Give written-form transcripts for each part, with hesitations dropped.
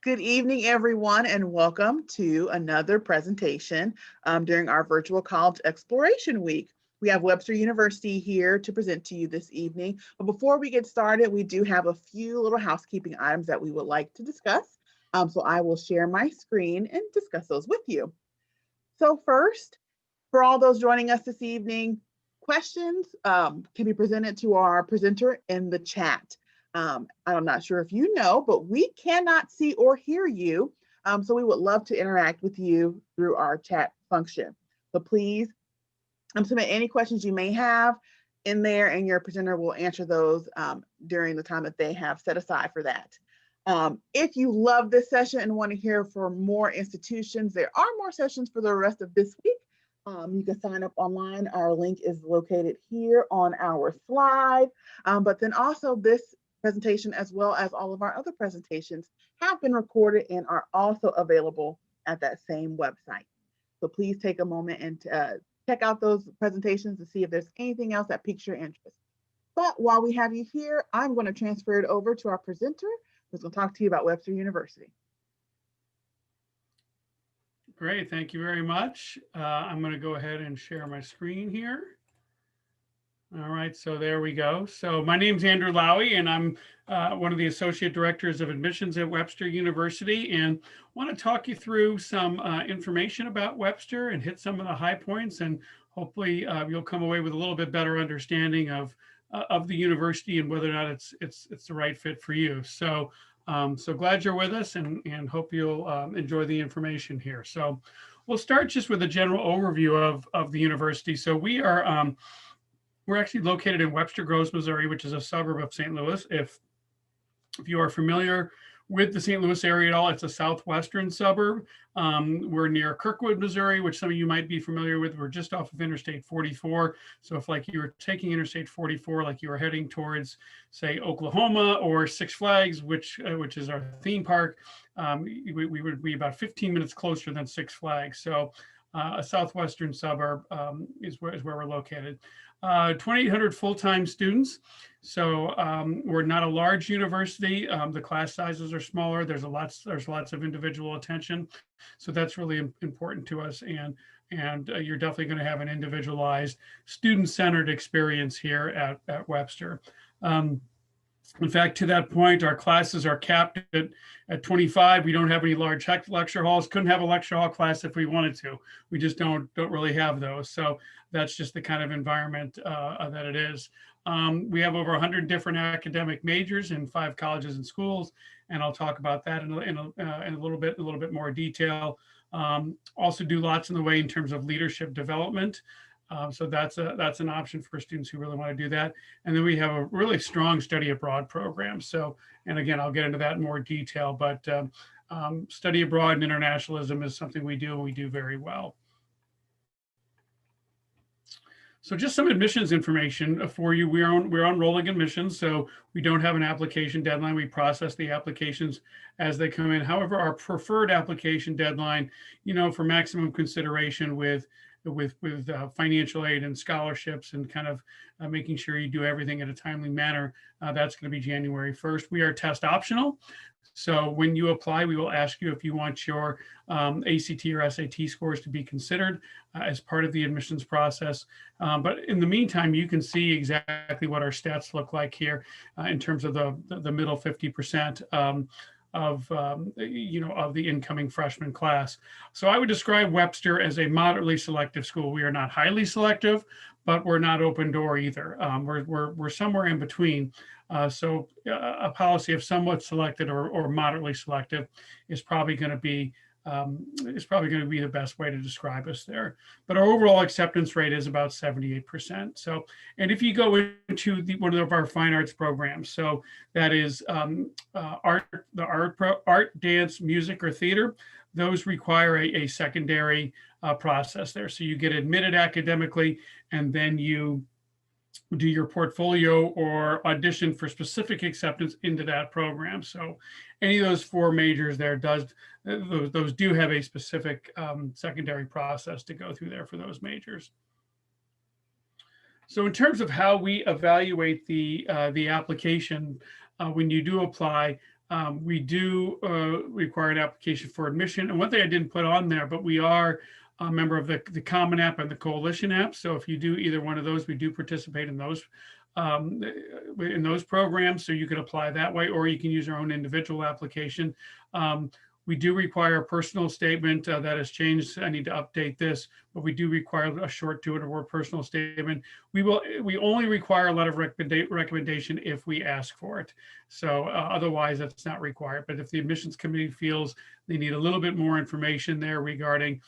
Good evening, everyone, and welcome to another presentation during our virtual college exploration week. We have Webster University here to present to you this evening. But before we get started, we do have a few little housekeeping items that we would like to discuss. So I will share my screen and discuss those with you. So first, for all those joining us this evening, questions can be presented to our presenter in the chat. I'm not sure if you know, but we cannot see or hear you. So we would love to interact with you through our chat function. So please submit any questions you may have in there, and your presenter will answer those during the time that they have set aside for that. If you love this session and want to hear from more institutions, there are more sessions for the rest of this week. You can sign up online. Our link is located here on our slide. But then also this presentation, as well as all of our other presentations, have been recorded and are also available at that same website. So please take a moment and check out those presentations to see if there's anything else that piques your interest. But while we have you here, I'm going to transfer it over to our presenter, who's going to talk to you about Webster University. Great, thank you very much. I'm going to go ahead and share my screen here. All right, so there we go. So my name's Andrew Lowy, and I'm one of the Associate Directors of Admissions at Webster University, and want to talk you through some information about Webster and hit some of the high points, and hopefully you'll come away with a little bit better understanding of the university and whether or not it's the right fit for you. So so glad you're with us, and hope you'll enjoy the information here. So we'll start just with a general overview of the university. So we're actually located in Webster Groves, Missouri, which is a suburb of St. Louis. If you are familiar with the St. Louis area at all, it's a southwestern suburb. We're near Kirkwood, Missouri, which some of you might be familiar with. We're just off of Interstate 44. So if like you were taking Interstate 44, like you were heading towards, say, Oklahoma or Six Flags, which is our theme park, we would be about 15 minutes closer than Six Flags. So a southwestern suburb is where we're located. 2,800 full-time students. So we're not a large university. The class sizes are smaller. There's lots of individual attention. So that's really important to us. And you're definitely going to have an individualized, student-centered experience here at Webster. In fact, to that point, our classes are capped at 25. We don't have any large lecture halls. Couldn't have a lecture hall class if we wanted to. We just don't really have those. So that's just the kind of environment that it is. We have over 100 different academic majors in 5 colleges and schools, and I'll talk about that in a little bit more detail. Also do lots in the way in terms of leadership development. So that's an option for students who really want to do that. And then we have a really strong study abroad program. So, and again, I'll get into that in more detail, but study abroad and internationalism is something we do, and we do very well. So just some admissions information for you. We're on rolling admissions, so we don't have an application deadline. We process the applications as they come in. However, our preferred application deadline, for maximum consideration with financial aid and scholarships and kind of making sure you do everything in a timely manner, that's going to be January 1st. We are test optional. So when you apply, we will ask you if you want your ACT or SAT scores to be considered as part of the admissions process. But in the meantime, you can see exactly what our stats look like here in terms of the middle 50% of the incoming freshman class. So I would describe Webster as a moderately selective school. We are not highly selective, but we're not open door either. We're somewhere in between. So a policy of somewhat selected or moderately selective is probably going to be the best way to describe us there. But our overall acceptance rate is about 78%. So, and if you go into one of our fine arts programs, so that is art, dance, music, or theater, those require a secondary process there. So you get admitted academically, and then you do your portfolio or audition for specific acceptance into that program. So any of those 4 majors there those do have a specific secondary process to go through there for those majors. So in terms of how we evaluate the application, when you do apply, We do require an application for admission. And one thing I didn't put on there, but we are a member of the Common App and the Coalition App. So if you do either one of those, we do participate in those programs. So you could apply that way, or you can use your own individual application. We do require a personal statement that has changed. I need to update this, but we do require a short 200-word personal statement. We only require a letter of recommendation if we ask for it. So otherwise that's not required. But if the admissions committee feels they need a little bit more information there regarding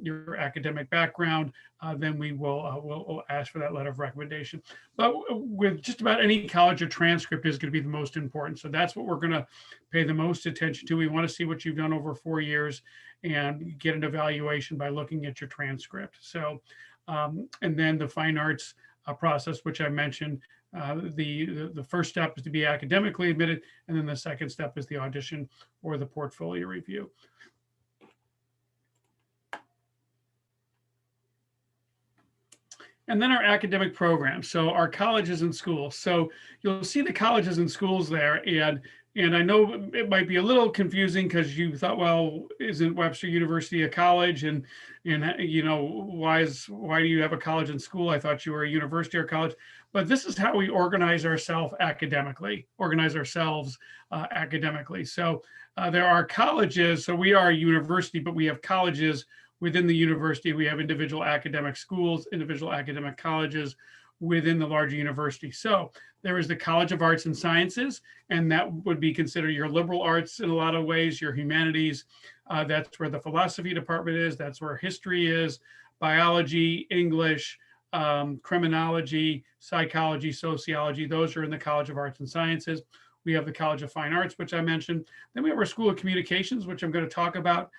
your academic background, then we will we'll ask for that letter of recommendation. But with just about any college, your transcript is going to be the most important. So that's what we're going to pay the most attention to. We want to see what you've done over 4 years and get an evaluation by looking at your transcript. So, and then the fine arts process, which I mentioned, the first step is to be academically admitted, and then the second step is the audition or the portfolio review. And then our academic programs. So our colleges and schools. So you'll see the colleges and schools there. And I know it might be a little confusing because you thought, well, isn't Webster University a college? And you know, why do you have a college and school? I thought you were a university or college. But this is how we organize ourselves academically. So there are colleges. So we are a university, but we have colleges within the university. We have individual academic schools, individual academic colleges within the larger university. So there is the College of Arts and Sciences, and that would be considered your liberal arts in a lot of ways, your humanities. That's where the philosophy department is. That's where history is, biology, English, criminology, psychology, sociology. Those are in the College of Arts and Sciences. We have the College of Fine Arts, which I mentioned. Then we have our School of Communications, which I'm going to talk about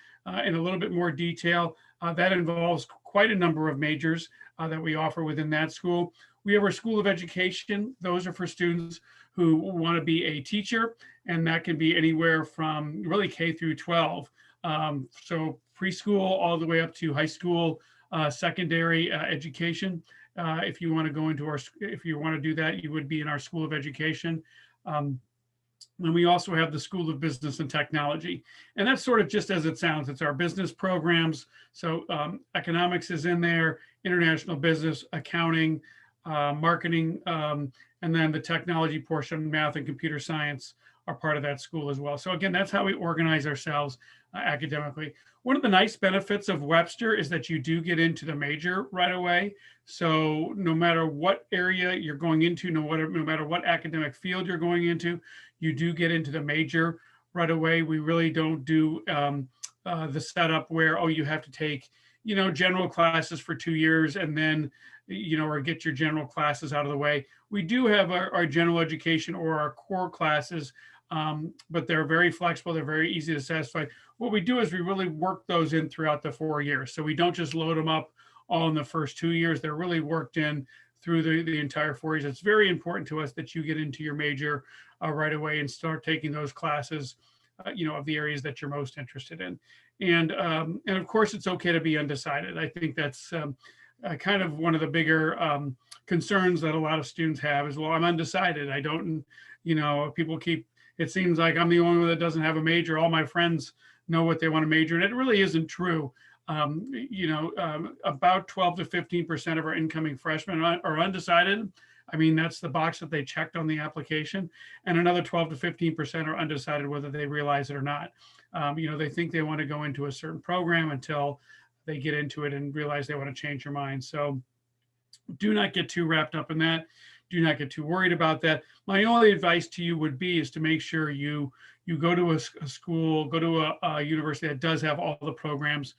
in a little bit more detail. That involves quite a number of majors that we offer within that school. We have our School of Education. Those are for students who want to be a teacher, and that can be anywhere from really K through 12. So preschool all the way up to high school, secondary education. If you want to go into if you want to do that, you would be in our School of Education. And we also have the School of Business and Technology. And that's sort of just as it sounds. It's our business programs. So economics is in there, international business, accounting, marketing, and then the technology portion, math and computer science are part of that school as well. So again, that's how we organize ourselves academically. One of the nice benefits of Webster is that you do get into the major right away. So no matter what area you're going into, no matter what academic field you're going into, you do get into the major right away. We really don't do the setup where, oh, you have to take, general classes for 2 years and then, or get your general classes out of the way. We do have our general education or our core classes, but they're very flexible. They're very easy to satisfy. What we do is we really work those in throughout the 4 years. So we don't just load them up all in the first 2 years. They're really worked in through the entire 4 years. It's very important to us that you get into your major right away and start taking those classes, of the areas that you're most interested in. And of course, it's okay to be undecided. I think that's kind of one of the bigger concerns that a lot of students have is, well, I'm undecided. I don't, people keep, it seems like I'm the only one that doesn't have a major. All my friends know what they want to major in. It really isn't true. About 12 to 15% of our incoming freshmen are undecided. I mean, that's the box that they checked on the application. And another 12 to 15% are undecided whether they realize it or not. They think they want to go into a certain program until they get into it and realize they want to change their mind. So do not get too wrapped up in that. Do not get too worried about that. My only advice to you would be is to make sure you go to a school, go to a university that does have all the programs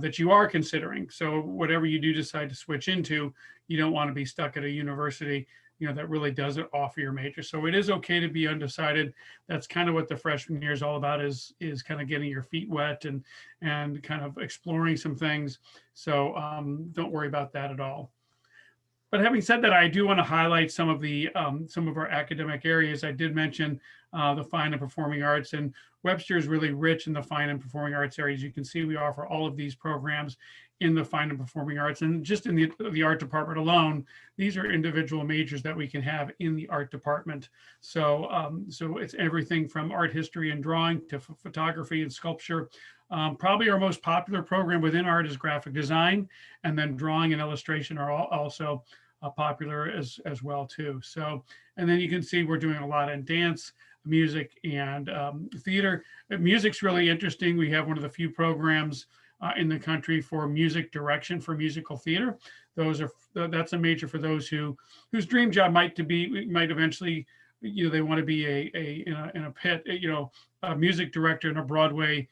that you are considering. So whatever you do decide to switch into, you don't want to be stuck at a university, that really doesn't offer your major. So it is okay to be undecided. That's kind of what the freshman year is all about, is kind of getting your feet wet and kind of exploring some things. So don't worry about that at all. But having said that, I do want to highlight some of our academic areas. I did mention the fine and performing arts. And Webster is really rich in the fine and performing arts areas. You can see we offer all of these programs in the fine and performing arts. And just in the art department alone, these are individual majors that we can have in the art department. So, so it's everything from art history and drawing to photography and sculpture. Probably our most popular program within art is graphic design, and then drawing and illustration are also popular as well too. So, and then you can see we're doing a lot in dance, music, and theater. Music's really interesting. We have one of the few programs in the country for music direction for musical theater. That's a major for those whose dream job might eventually, they want to be in a pit, a music director in a Broadway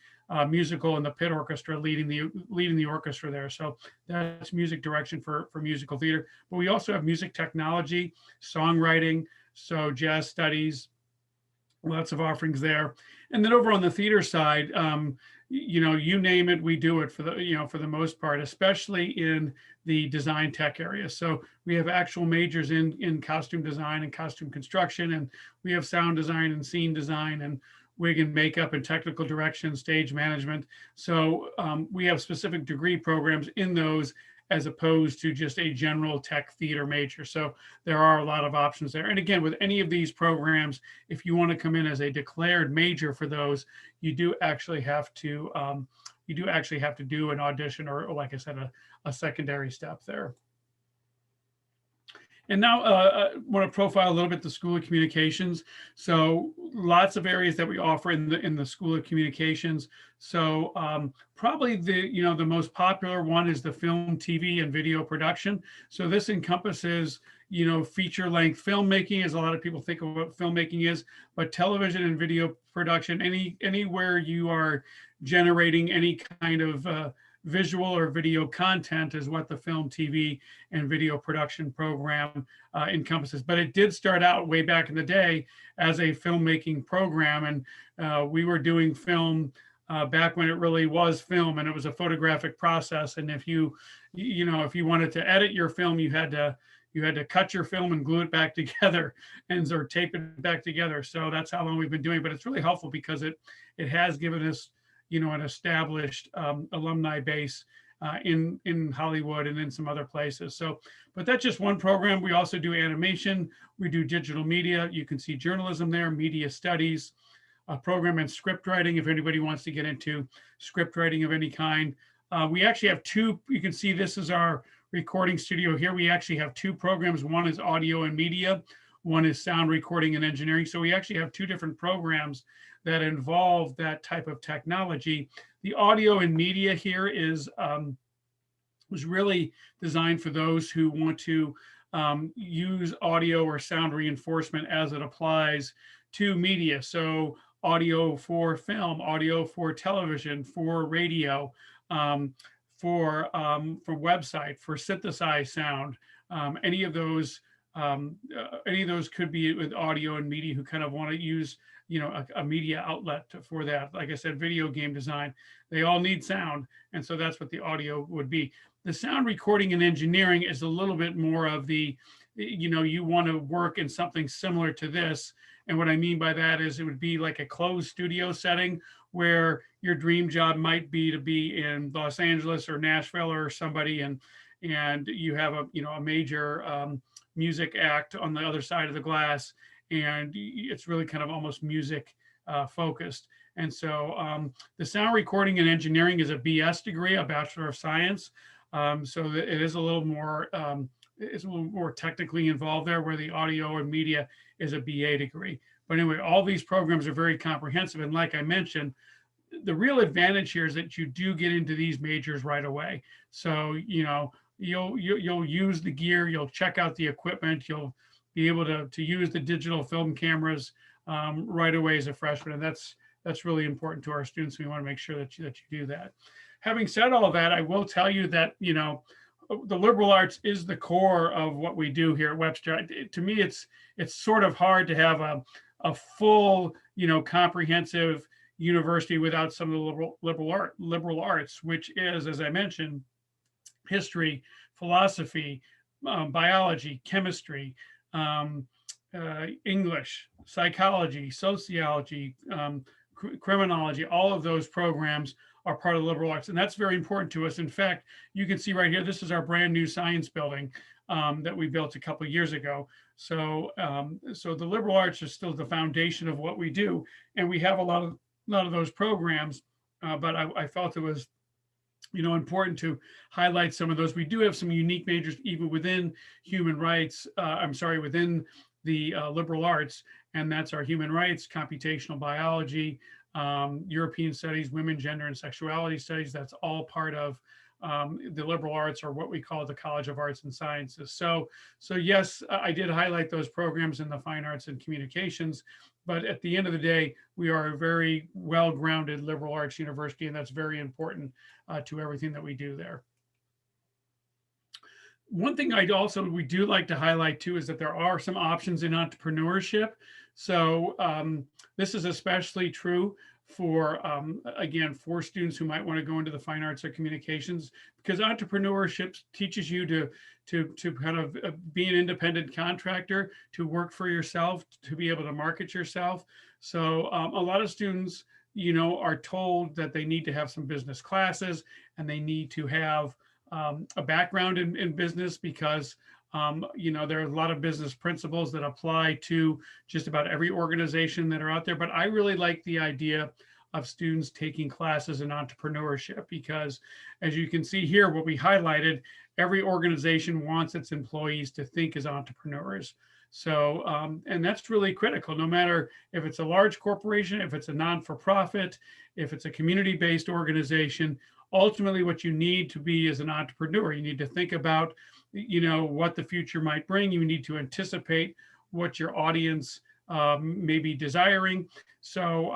musical in the pit orchestra, leading the orchestra there. So that's music direction for musical theater. But we also have music technology, songwriting, so jazz studies, lots of offerings there. And then over on the theater side, you name it, we do it for the most part, especially in the design tech area. So we have actual majors in costume design and costume construction, and we have sound design and scene design and wig and makeup and technical direction, stage management. So we have specific degree programs in those as opposed to just a general tech theater major. So there are a lot of options there. And again, with any of these programs, if you want to come in as a declared major for those, you do actually have to do an audition or like I said, a secondary step there. And now I want to profile a little bit the School of Communications. So lots of areas that we offer in the School of Communications. So probably the most popular one is the film, TV, and video production. So this encompasses feature length filmmaking, as a lot of people think of what filmmaking is, but television and video production, anywhere you are generating any kind of visual or video content is what the film, TV, and video production program encompasses. But it did start out way back in the day as a filmmaking program, and we were doing film back when it really was film, and it was a photographic process. And if you wanted to edit your film, you had to cut your film and glue it back together or tape it back together. So that's how long we've been doing. But it's really helpful because it has given us an established alumni base in Hollywood and in some other places. So, but that's just one program. We also do animation. We do digital media. You can see journalism there, media studies, a program in script writing, if anybody wants to get into script writing of any kind. We actually have two. You can see this is our recording studio here. We actually have two programs. One is audio and media. One is sound recording and engineering. So we actually have two different programs that involve that type of technology. The audio and media here was really designed for those who want to use audio or sound reinforcement as it applies to media. So audio for film, audio for television, for radio, for website, for synthesized sound. Any of those could be with audio and media who kind of want to use a media outlet for that. Like I said, video game design, they all need sound. And so that's what the audio would be. The sound recording and engineering is a little bit more of the, you want to work in something similar to this. And what I mean by that is it would be like a closed studio setting where your dream job might be to be in Los Angeles or Nashville or somebody, and you have a major music act on the other side of the glass, and it's really kind of almost music focused. And so the sound recording and engineering is a BS degree, a Bachelor of Science. So it is a little more, it's a little more technically involved there, where the audio and media is a BA degree. But anyway, all these programs are very comprehensive. And like I mentioned, the real advantage here is that you do get into these majors right away. So, you'll use the gear, you'll check out the equipment, you'll be able to use the digital film cameras right away as a freshman. And that's really important to our students. We want to make sure that you do that. Having said all of that, I will tell you that, the liberal arts is the core of what we do here at Webster. To me, it's sort of hard to have a full, comprehensive university without some of the liberal arts, which is, as I mentioned, history, philosophy, biology, chemistry, English, psychology, sociology, criminology, all of those programs are part of the liberal arts. And that's very important to us. In fact, you can see right here, this is our brand new science building that we built a couple of years ago. So, so the liberal arts is still the foundation of what we do. And we have a lot of those programs, but I felt it was important to highlight some of those. We do have some unique majors even within human rights, within the liberal arts, and that's our human rights, computational biology, European studies, women, gender, and sexuality studies. That's all part of the liberal arts, or what we call the College of Arts and Sciences. So yes, I did highlight those programs in the fine arts and communications, but at the end of the day, we are a very well-grounded liberal arts university, and that's very important to everything that we do there. One thing we do like to highlight too is that there are some options in entrepreneurship. So this is especially true for, again, for students who might want to go into the fine arts or communications, because entrepreneurship teaches you to kind of be an independent contractor, to work for yourself, to be able to market yourself. So a lot of students, are told that they need to have some business classes, and they need to have a background in business, because there are a lot of business principles that apply to just about every organization that are out there. But I really like the idea of students taking classes in entrepreneurship, because as you can see here, what we highlighted, every organization wants its employees to think as entrepreneurs. So, and that's really critical, no matter if it's a large corporation, if it's a non-for-profit, if it's a community-based organization. Ultimately, what you need to be as an entrepreneur, you need to think about, what the future might bring. You need to anticipate what your audience may be desiring. So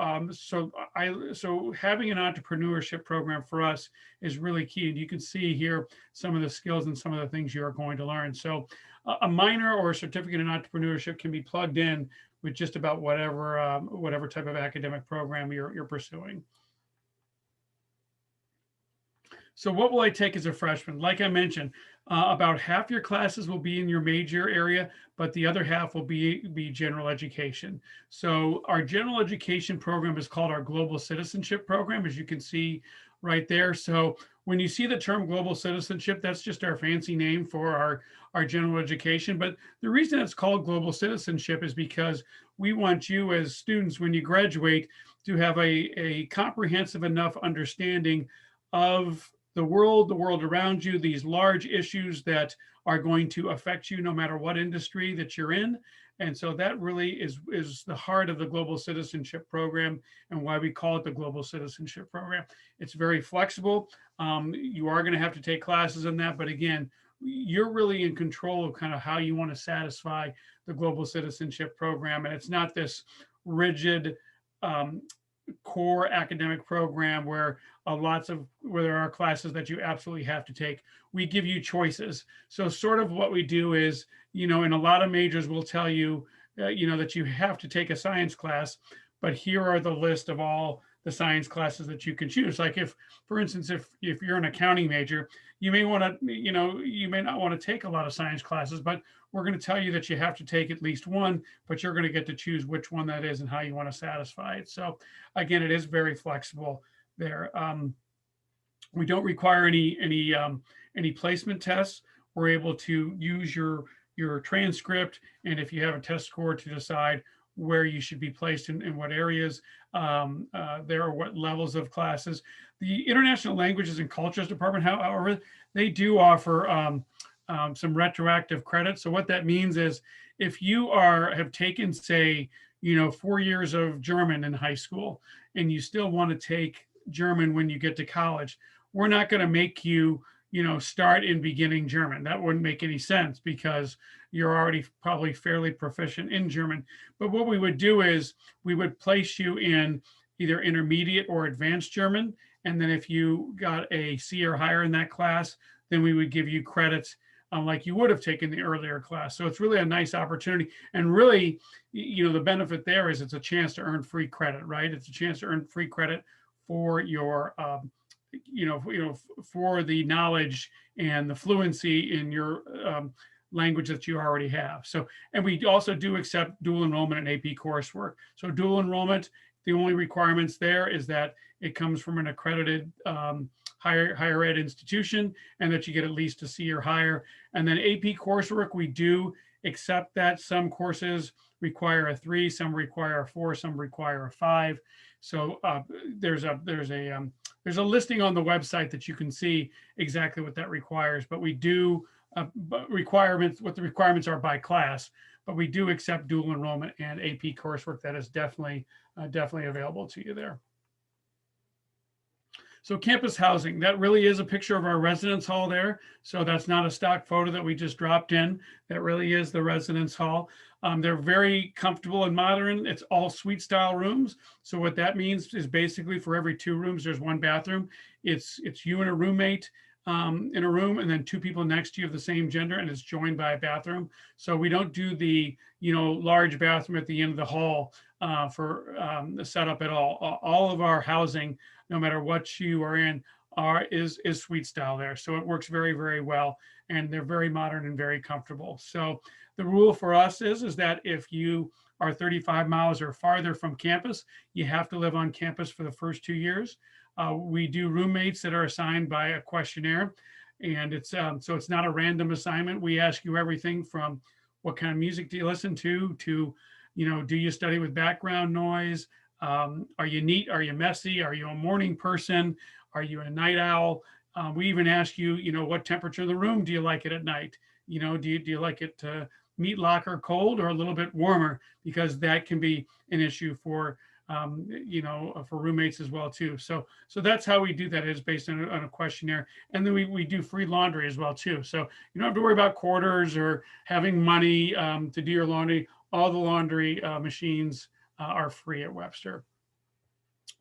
having an entrepreneurship program for us is really key. And you can see here some of the skills and some of the things you are going to learn. So a minor or a certificate in entrepreneurship can be plugged in with just about whatever type of academic program you're pursuing. So what will I take as a freshman? Like I mentioned, about half your classes will be in your major area, but the other half will be general education. So our general education program is called our Global Citizenship Program, as you can see right there. So when you see the term global citizenship, that's just our fancy name for our general education. But the reason it's called global citizenship is because we want you as students, when you graduate, to have a comprehensive enough understanding of the world around you, these large issues that are going to affect you no matter what industry that you're in. And so that really is the heart of the Global Citizenship Program, and why we call it the Global Citizenship Program. It's very flexible. You are going to have to take classes in that, but again, you're really in control of kind of how you want to satisfy the Global Citizenship Program. And it's not this rigid core academic program where there are classes that you absolutely have to take. We give you choices. So sort of what we do is, in a lot of majors, we'll tell you, that you have to take a science class, but here are the list of all the science classes that you can choose. Like for instance, if you're an accounting major, you may want to, you may not want to take a lot of science classes, but we're going to tell you that you have to take at least one, but you're going to get to choose which one that is and how you want to satisfy it. So again, it is very flexible there. We don't require any placement tests. We're able to use your transcript, and if you have a test score, to decide where you should be placed in what areas there are, what levels of classes. The International Languages and Cultures Department, however, they do offer some retroactive credit. So what that means is, if you have taken, say, 4 years of German in high school, and you still want to take German when you get to college, we're not going to make you, start in beginning German. That wouldn't make any sense, because you're already probably fairly proficient in German. But what we would do is we would place you in either intermediate or advanced German. And then if you got a C or higher in that class, then we would give you credits like you would have taken the earlier class. So it's really a nice opportunity. And really, the benefit there is it's a chance to earn free credit, right? It's a chance to earn free credit for your, for the knowledge and the fluency in your language that you already have. So, and we also do accept dual enrollment and AP coursework. So dual enrollment, the only requirements there is that it comes from an accredited higher ed institution, and that you get at least a C or higher. And then AP coursework, we do accept that. Some courses require a 3, some require a 4, some require a 5. So there's a listing on the website that you can see exactly what that requires. But we do requirements, what the requirements are by class. But we do accept dual enrollment and AP coursework. That is definitely available to you there. So campus housing, that really is a picture of our residence hall there. So that's not a stock photo that we just dropped in. That really is the residence hall. They're very comfortable and modern. It's all suite style rooms. So what that means is basically for every 2 rooms, there's 1 bathroom. It's you and a roommate in a room, and then 2 people next to you of the same gender, and it's joined by a bathroom. So we don't do the large bathroom at the end of the hall for the setup at all. All of our housing, no matter what you are in, is suite style there. So it works very, very well, and they're very modern and very comfortable. So the rule for us is that if you are 35 miles or farther from campus, you have to live on campus for the first 2 years. We do roommates that are assigned by a questionnaire, and it's so it's not a random assignment. We ask you everything from what kind of music do you listen to do you study with background noise? Are you neat? Are you messy? Are you a morning person? Are you a night owl? We even ask you, what temperature of the room do you like it at night? Do you like it meat locker cold or a little bit warmer? Because that can be an issue for roommates as well too. So that's how we do that, is based on a questionnaire. And then we do free laundry as well too. So you don't have to worry about quarters or having money to do your laundry. All the laundry machines are free at Webster.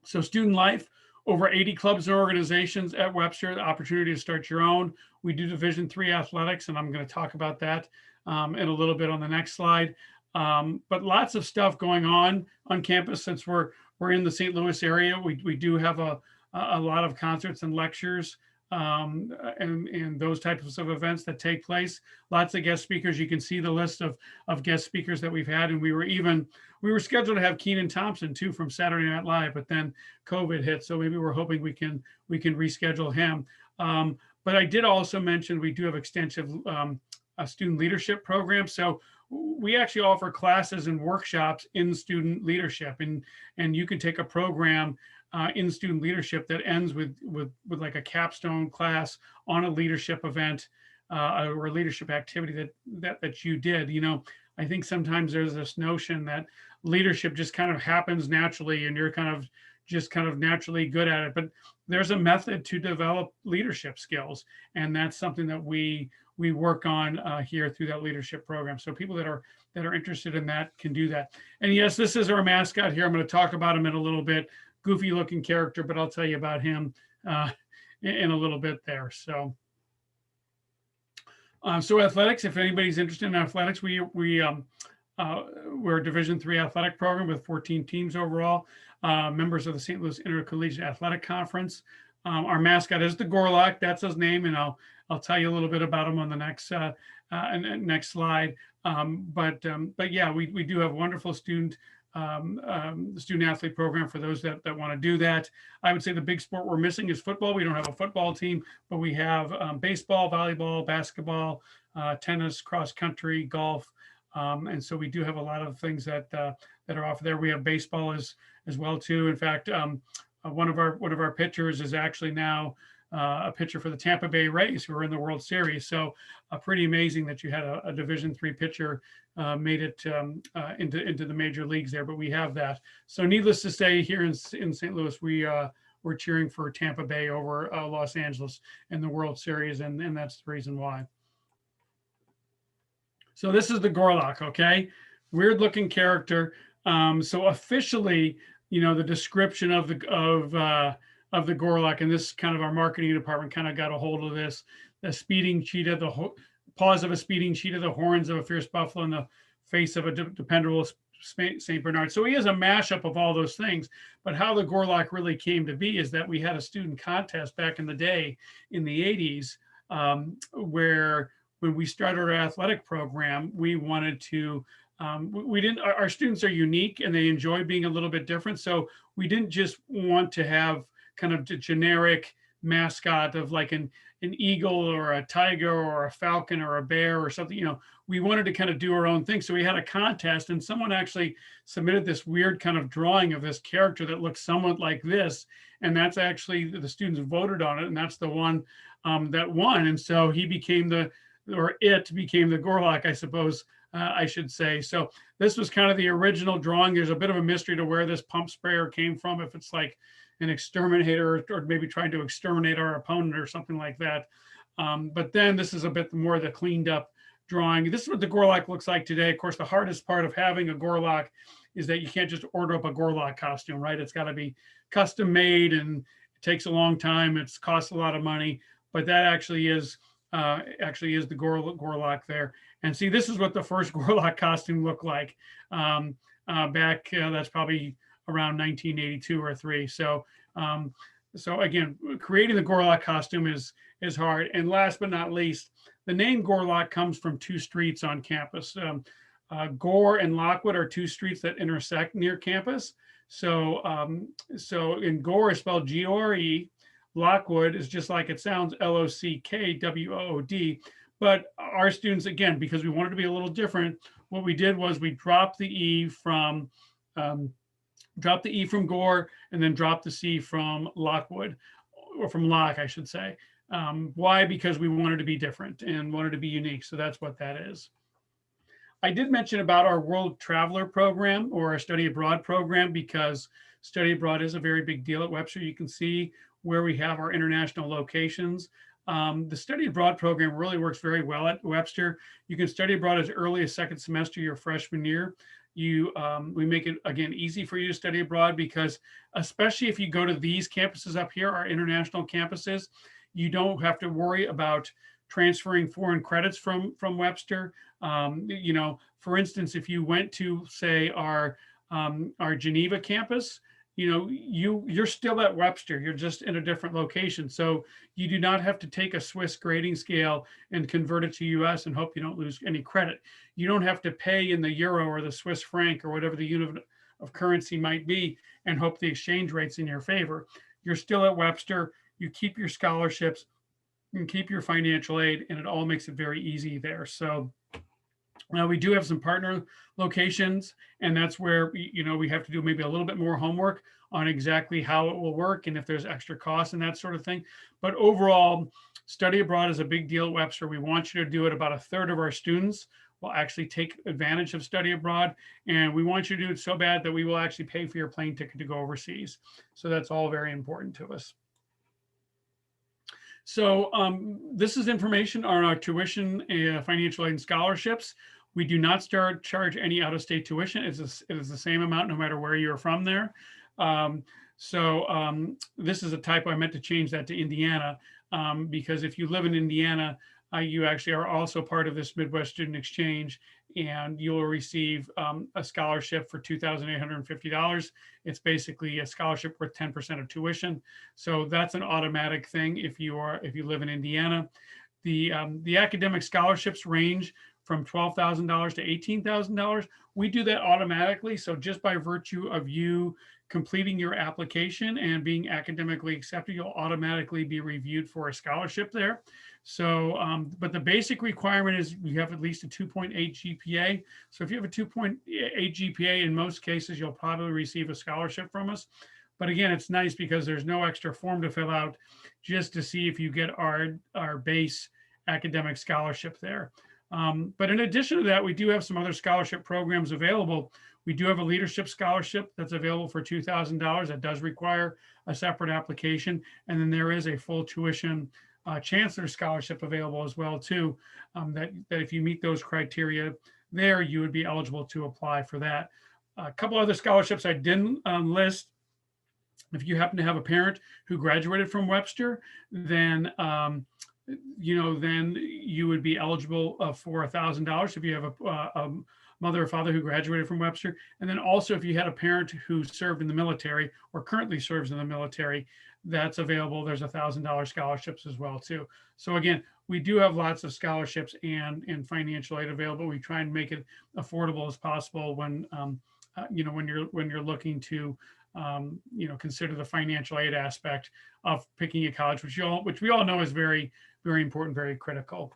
So student life, over 80 clubs and organizations at Webster, the opportunity to start your own. We do Division III athletics, and I'm going to talk about that in a little bit on the next slide. But lots of stuff going on campus. Since we're in the St. Louis area, we do have a lot of concerts and lectures and those types of events that take place. Lots of guest speakers. You can see the list of guest speakers that we've had, and we were scheduled to have Kenan Thompson too from Saturday Night Live, but then COVID hit, so maybe we're hoping we can reschedule him. But I did also mention we do have extensive student leadership programs. So we actually offer classes and workshops in student leadership, and you can take a program in student leadership that ends with like a capstone class on a leadership event or a leadership activity that you did. I think sometimes there's this notion that leadership just kind of happens naturally and you're kind of naturally good at it, but there's a method to develop leadership skills, and that's something that we work on here through that leadership program. So people that are interested in that can do that. And yes, this is our mascot here. I'm going to talk about him in a little bit. Goofy looking character, but I'll tell you about him in a little bit there. So athletics, if anybody's interested in athletics, we're a Division III athletic program with 14 teams overall, members of the St. Louis Intercollegiate Athletic Conference. Our mascot is the Gorlok. That's his name, and I'll tell you a little bit about him on the next slide. But yeah, we do have wonderful student athlete program for those that want to do that. I would say the big sport we're missing is football. We don't have a football team, but we have baseball, volleyball, basketball, tennis, cross country, golf. And so we do have a lot of things that are off there. We have baseball as well too. In fact, one of our pitchers is actually now a pitcher for the Tampa Bay Rays, who are in the World Series. So pretty amazing that you had a Division III pitcher made it into the major leagues there, but we have that. So needless to say, here in St. Louis, we're cheering for Tampa Bay over Los Angeles in the World Series, and that's the reason why. So this is the Gorlok, okay? Weird looking character. So officially, the description of the Gorlok, and this kind of our marketing department kind of got a hold of this: the speeding cheetah, the paws of a speeding cheetah, the horns of a fierce buffalo, and the face of a dependable St. Bernard. So he is a mashup of all those things. But how the Gorlok really came to be is that we had a student contest back in the day in the 80s where when we started our athletic program, we wanted to, we didn't, our students are unique and they enjoy being a little bit different. So we didn't just want to have kind of the generic mascot of like an eagle or a tiger or a falcon or a bear or something. We wanted to kind of do our own thing. So we had a contest and someone actually submitted this weird kind of drawing of this character that looks somewhat like this. And that's actually, the students voted on it, and that's the one that won. And so he became it became the Gorlok, I suppose I should say. So this was kind of the original drawing. There's a bit of a mystery to where this pump sprayer came from, if it's like an exterminator or maybe trying to exterminate our opponent or something like that. But then this is a bit more the cleaned up drawing. This is what the Gorlok looks like today. Of course, the hardest part of having a Gorlok is that you can't just order up a Gorlok costume, right? It's got to be custom made and it takes a long time. It costs a lot of money, but that actually is the Gorlok there. And see, this is what the first Gorlok costume looked like back. That's probably around 1982 or 3. So again, creating the Gorlok costume is hard. And last but not least, the name Gorlok comes from 2 streets on campus. Gore and Lockwood are 2 streets that intersect near campus. So in Gore is spelled G-O-R-E. Lockwood is just like it sounds, L-O-C-K-W-O-O-D. But our students, again, because we wanted to be a little different, what we did was we dropped the E from Gore and then dropped the C from Lockwood, or from Lock, I should say. Why? Because we wanted to be different and wanted to be unique. So that's what that is. I did mention about our World Traveler program or our Study Abroad program, because study abroad is a very big deal at Webster. You can see where we have our international locations. The Study Abroad program really works very well at Webster. You can study abroad as early as 2nd semester your freshman year. We make it, again, easy for you to study abroad, because especially if you go to these campuses up here, our international campuses, you don't have to worry about transferring foreign credits from Webster. For instance, if you went to, say, our Geneva campus, you're still at Webster. You're just in a different location. So you do not have to take a Swiss grading scale and convert it to US and hope you don't lose any credit. You don't have to pay in the euro or the Swiss franc or whatever the unit of currency might be and hope the exchange rate's in your favor. You're still at Webster. You keep your scholarships and keep your financial aid, and it all makes it very easy there. So now we do have some partner locations, and that's where we have to do maybe a little bit more homework on exactly how it will work and if there's extra costs and that sort of thing. But overall, study abroad is a big deal at Webster. We want you to do it. About 1/3 of our students will actually take advantage of study abroad, and we want you to do it so bad that we will actually pay for your plane ticket to go overseas. So that's all very important to us. So this is information on our tuition, financial aid, and scholarships. We do not charge any out-of-state tuition. It is the same amount no matter where you're from there. This is a typo. I meant to change that to Indiana, because if you live in Indiana, you actually are also part of this Midwest Student Exchange, and you'll receive a scholarship for $2,850. It's basically a scholarship worth 10% of tuition. So that's an automatic thing if you live in Indiana. The academic scholarships range from $12,000 to $18,000. We do that automatically. So just by virtue of you completing your application and being academically accepted, you'll automatically be reviewed for a scholarship there. So, but the basic requirement is you have at least a 2.8 GPA. So if you have a 2.8 GPA, in most cases, you'll probably receive a scholarship from us. But again, it's nice because there's no extra form to fill out just to see if you get our base academic scholarship there. But in addition to that, we do have some other scholarship programs available. We do have a leadership scholarship that's available for $2,000. That does require a separate application. And then there is a full tuition chancellor scholarship available as well too, that if you meet those criteria there, you would be eligible to apply for that. A couple other scholarships I didn't list. If you happen to have a parent who graduated from Webster, then then you would be eligible for $1,000. If you have mother or father who graduated from Webster. And then also if you had a parent who served in the military or currently serves in the military, that's available. There's $1,000 scholarships as well too. So again, we do have lots of scholarships and financial aid available. We try and make it affordable as possible when when you're looking to consider the financial aid aspect of picking a college, which we all know is very, very important, very critical.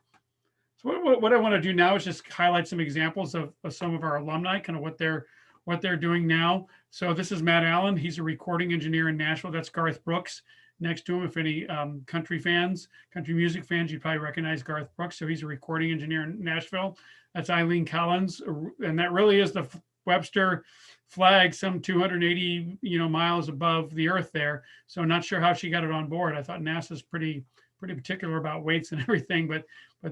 So what I want to do now is just highlight some examples of some of our alumni, kind of what they're doing now. So this is Matt Allen. He's a recording engineer in Nashville. That's Garth Brooks next to him. If any country music fans, you'd probably recognize Garth Brooks. So he's a recording engineer in Nashville. That's Eileen Collins. And that really is the Webster flag, some 280 miles above the earth there. So not sure how she got it on board. I thought NASA's pretty particular about weights and everything, but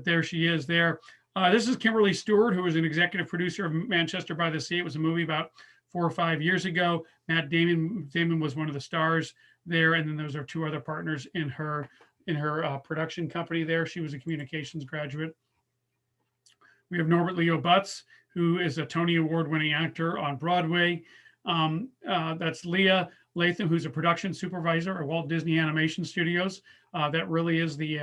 there she is there. This is Kimberly Stewart, who was an executive producer of Manchester by the Sea. It was a movie about 4 or 5 years ago. Matt Damon was one of the stars there, and then those are 2 other partners in her production company there. She was a communications graduate. We have Norbert Leo Butz, who is a Tony Award-winning actor on Broadway. That's Leah Latham, who's a production supervisor at Walt Disney Animation Studios. That really is the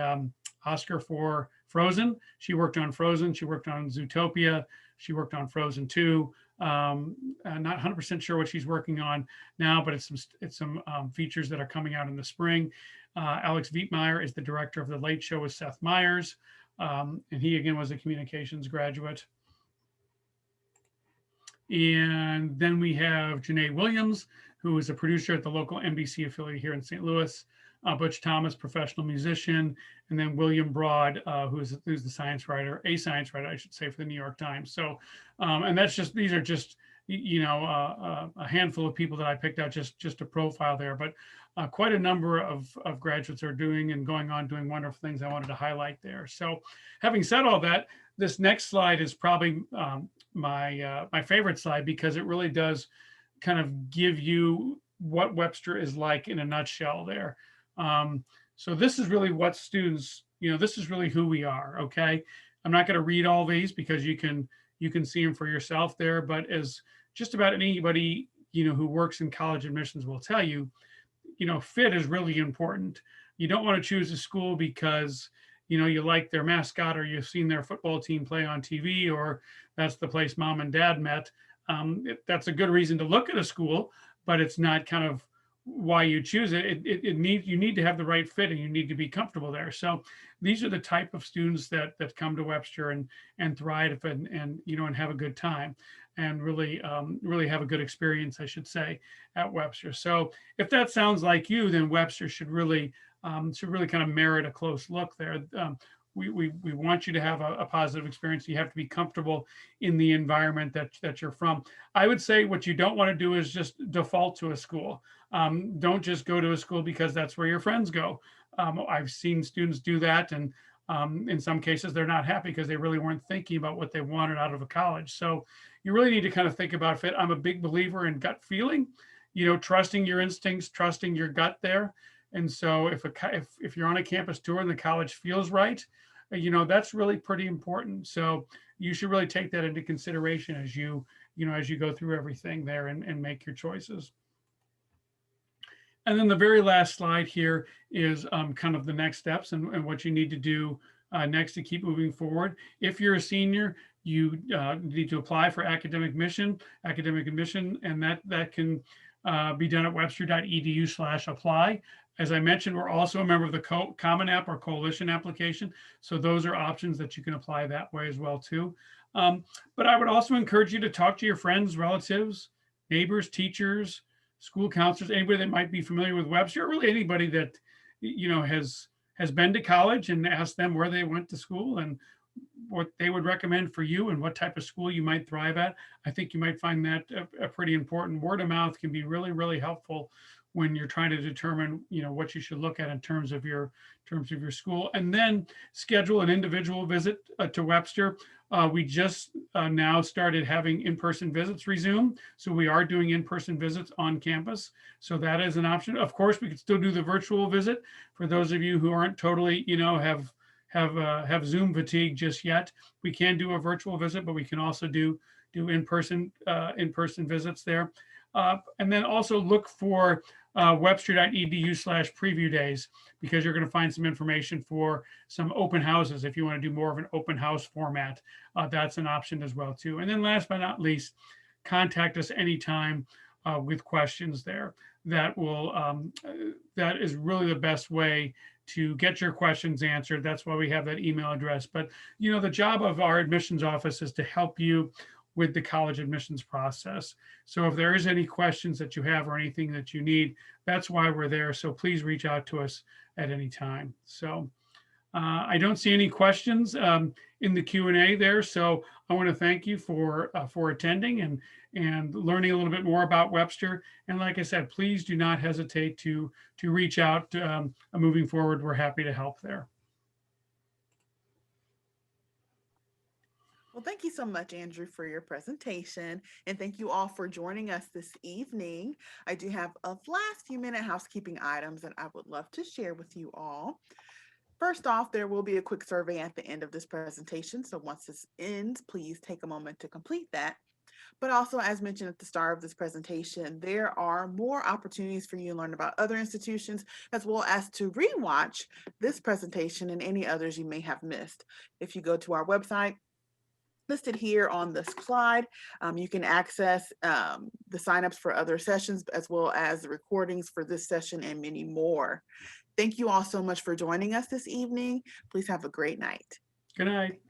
Oscar for Frozen. She worked on Frozen. She worked on Zootopia. She worked on Frozen 2. Not 100% sure what she's working on now, but it's some features that are coming out in the spring. Alex Vietmeyer is the director of The Late Show with Seth Meyers. And he, again, was a communications graduate. And then we have Janae Williams, who is a producer at the local NBC affiliate here in St. Louis. Butch Thomas, professional musician. And then William Broad, who's the science writer, I should say, for the New York Times. So, and these are just, a handful of people that I picked out just to profile there, but quite a number of graduates are doing wonderful things I wanted to highlight there. So having said all that, this next slide is probably my favorite slide, because it really does kind of give you what Webster is like in a nutshell there. So this is really what students, this is really who we are. Okay. I'm not going to read all these because you can see them for yourself there, but as just about anybody, who works in college admissions will tell you, fit is really important. You don't want to choose a school because, you like their mascot, or you've seen their football team play on TV, or that's the place mom and dad met. That's a good reason to look at a school, but it's not kind of why you choose it. You need to have the right fit, and you need to be comfortable there. So these are the type of students that come to Webster and thrive and have a good time, and really have a good experience, I should say, at Webster. So if that sounds like you, then Webster should really kind of merit a close look there. We want you to have a positive experience. You have to be comfortable in the environment that you're from. I would say what you don't want to do is just default to a school. Don't just go to a school because that's where your friends go. I've seen students do that, and in some cases they're not happy because they really weren't thinking about what they wanted out of a college. So you really need to kind of think about fit. I'm a big believer in gut feeling, trusting your instincts, trusting your gut there. And so if you're on a campus tour and the college feels right, that's really pretty important. So you should really take that into consideration as you go through everything there and make your choices. And then the very last slide here is kind of the next steps and what you need to do next to keep moving forward. If you're a senior, you need to apply for academic admission, and that can be done at webster.edu/apply. As I mentioned, we're also a member of the Common App or Coalition application. So those are options that you can apply that way as well too. But I would also encourage you to talk to your friends, relatives, neighbors, teachers, school counselors, anybody that might be familiar with Webster, or really anybody that has been to college, and ask them where they went to school and what they would recommend for you and what type of school you might thrive at. I think you might find that a pretty important. Word of mouth can be really, really helpful when you're trying to determine, what you should look at in terms of your school. And then schedule an individual visit to Webster. We just now started having in-person visits resume. So we are doing in-person visits on campus. So that is an option. Of course, we could still do the virtual visit for those of you who aren't totally, have Zoom fatigue just yet. We can do a virtual visit, but we can also do do in-person visits there. And then also look for webster.edu/preview days, because you're going to find some information for some open houses. If you want to do more of an open house format, that's an option as well too. And then last but not least, contact us anytime with questions there. That is really the best way to get your questions answered. That's why we have that email address. But the job of our admissions office is to help you with the college admissions process. So if there is any questions that you have or anything that you need, that's why we're there. So please reach out to us at any time. So I don't see any questions in the Q&A there. So I want to thank you for attending and learning a little bit more about Webster. And like I said, please do not hesitate to reach out. Moving forward, we're happy to help there. Well, thank you so much, Andrew, for your presentation. And thank you all for joining us this evening. I do have a last few minute housekeeping items that I would love to share with you all. First off, there will be a quick survey at the end of this presentation. So once this ends, please take a moment to complete that. But also, as mentioned at the start of this presentation, there are more opportunities for you to learn about other institutions, as well as to rewatch this presentation and any others you may have missed. If you go to our website, listed here on the slide, you can access the signups for other sessions, as well as the recordings for this session and many more. Thank you all so much for joining us this evening. Please have a great night. Good night.